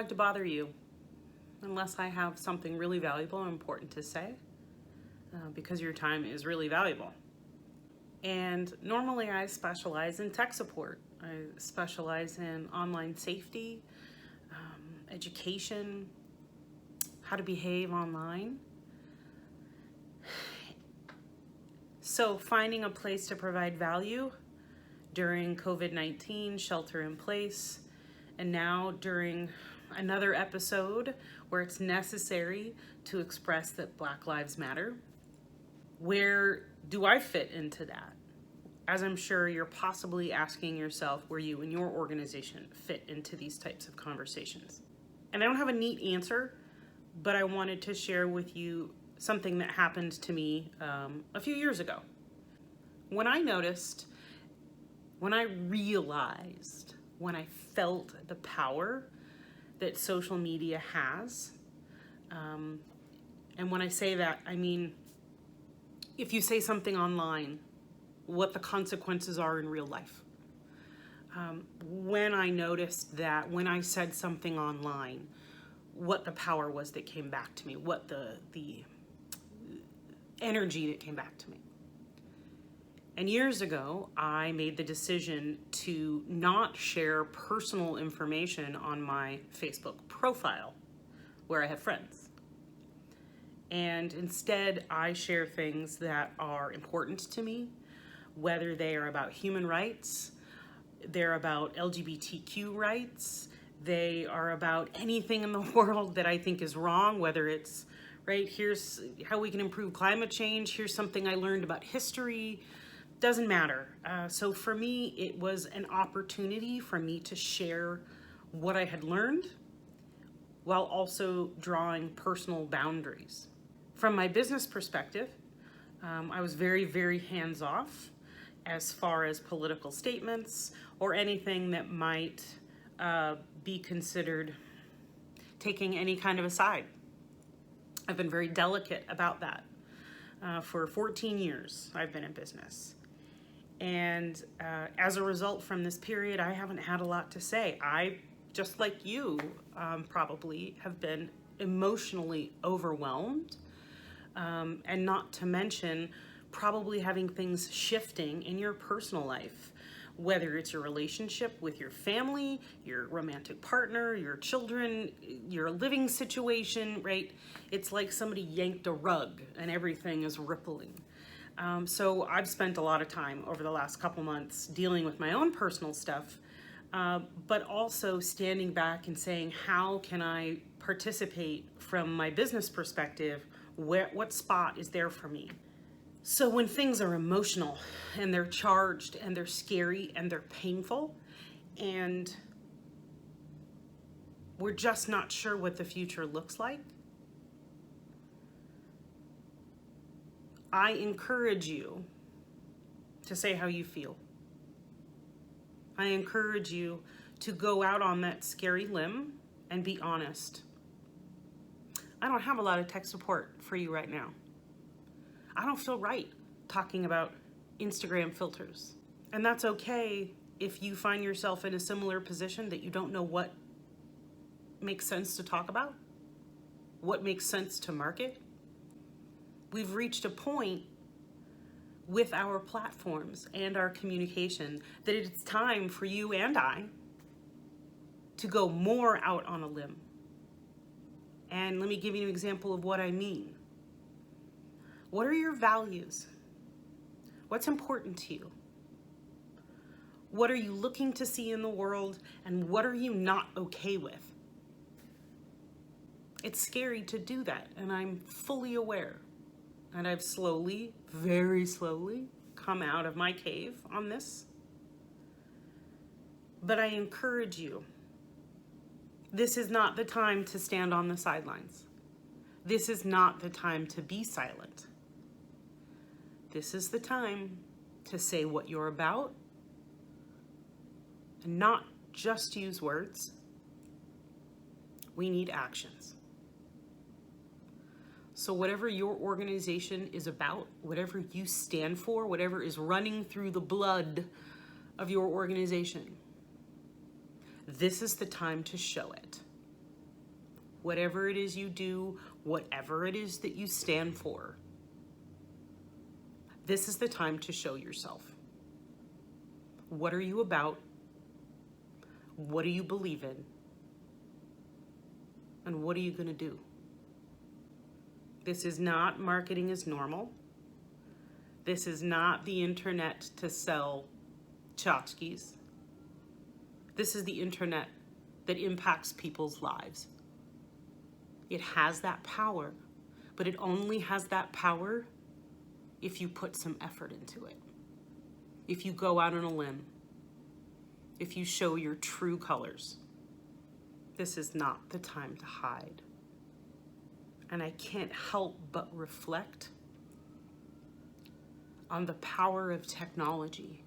like to bother you unless I have something really valuable and important to say, because your time is really valuable. And normally I specialize in tech support. I specialize in online safety, education, how to behave online. So finding a place to provide value during COVID-19, shelter in place, and now during another episode where it's necessary to express that Black Lives Matter. Where do I fit into that? As I'm sure you're possibly asking yourself where you and your organization fit into these types of conversations. And I don't have a neat answer, but I wanted to share with you something that happened to me a few years ago. When I noticed, when I realized, when I felt the power that social media has, and when I say that, I mean, if you say something online, what the consequences are in real life. When I noticed that when I said something online, what the power was that came back to me, what the energy that came back to me. And years ago, I made the decision to not share personal information on my Facebook profile where I have friends. And instead, I share things that are important to me, whether they are about human rights, they're about LGBTQ rights, they are about anything in the world that I think is wrong, whether it's, right, here's how we can improve climate change, here's something I learned about history, doesn't matter. So for me, it was an opportunity for me to share what I had learned while also drawing personal boundaries. From my business perspective, I was very, very hands-off as far as political statements or anything that might be considered taking any kind of a side. I've been very delicate about that. For 14 years, I've been in business. And as a result from this period, I haven't had a lot to say. I, just like you, probably have been emotionally overwhelmed. And not to mention probably having things shifting in your personal life, whether it's your relationship with your family, your romantic partner, your children, your living situation, right? It's like somebody yanked a rug and everything is rippling. So I've spent a lot of time over the last couple months dealing with my own personal stuff, but also standing back and saying, how can I participate from my business perspective? What spot is there for me? So when things are emotional and they're charged and they're scary and they're painful and we're just not sure what the future looks like, I encourage you to say how you feel. I encourage you to go out on that scary limb and be honest. I don't have a lot of tech support for you right now. I don't feel right talking about Instagram filters. And that's okay if you find yourself in a similar position that you don't know what makes sense to talk about, what makes sense to market. We've reached a point with our platforms and our communication that it's time for you and I to go more out on a limb. And let me give you an example of what I mean. What are your values? What's important to you? What are you looking to see in the world, and what are you not okay with? It's scary to do that, and I'm fully aware. And I've slowly, very slowly, come out of my cave on this. But I encourage you, this is not the time to stand on the sidelines. This is not the time to be silent. This is the time to say what you're about and not just use words. We need actions. So whatever your organization is about, whatever you stand for, whatever is running through the blood of your organization, this is the time to show it. whatever it is you do, whatever it is that you stand for, this is the time to show yourself. What are you about? What do you believe in? And what are you going to do? This is not marketing as normal. This is not the internet to sell tchotchkes. This is the internet that impacts people's lives. It has that power, but it only has that power if you put some effort into it. If you go out on a limb. If you show your true colors. This is not the time to hide. And I can't help but reflect on the power of technology,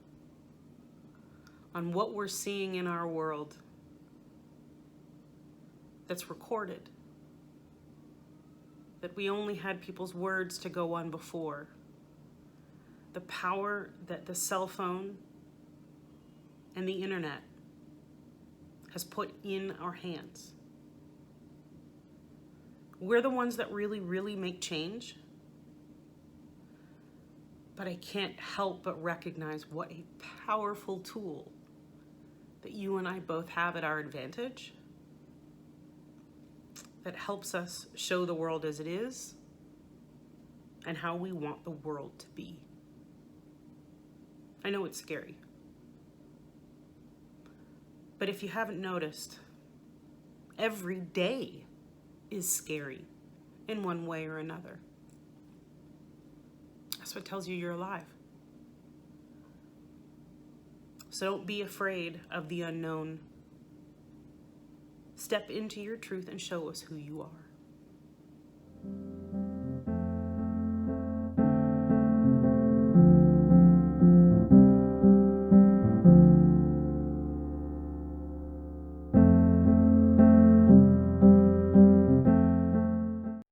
on what we're seeing in our world that's recorded, that we only had people's words to go on before. The power that the cell phone and the internet has put in our hands. We're the ones that really, really make change. But I can't help but recognize what a powerful tool that you and I both have at our advantage that helps us show the world as it is and how we want the world to be. I know it's scary. But if you haven't noticed, every day is scary in one way or another. That's what tells you you're alive. So don't be afraid of the unknown. Step into your truth and show us who you are.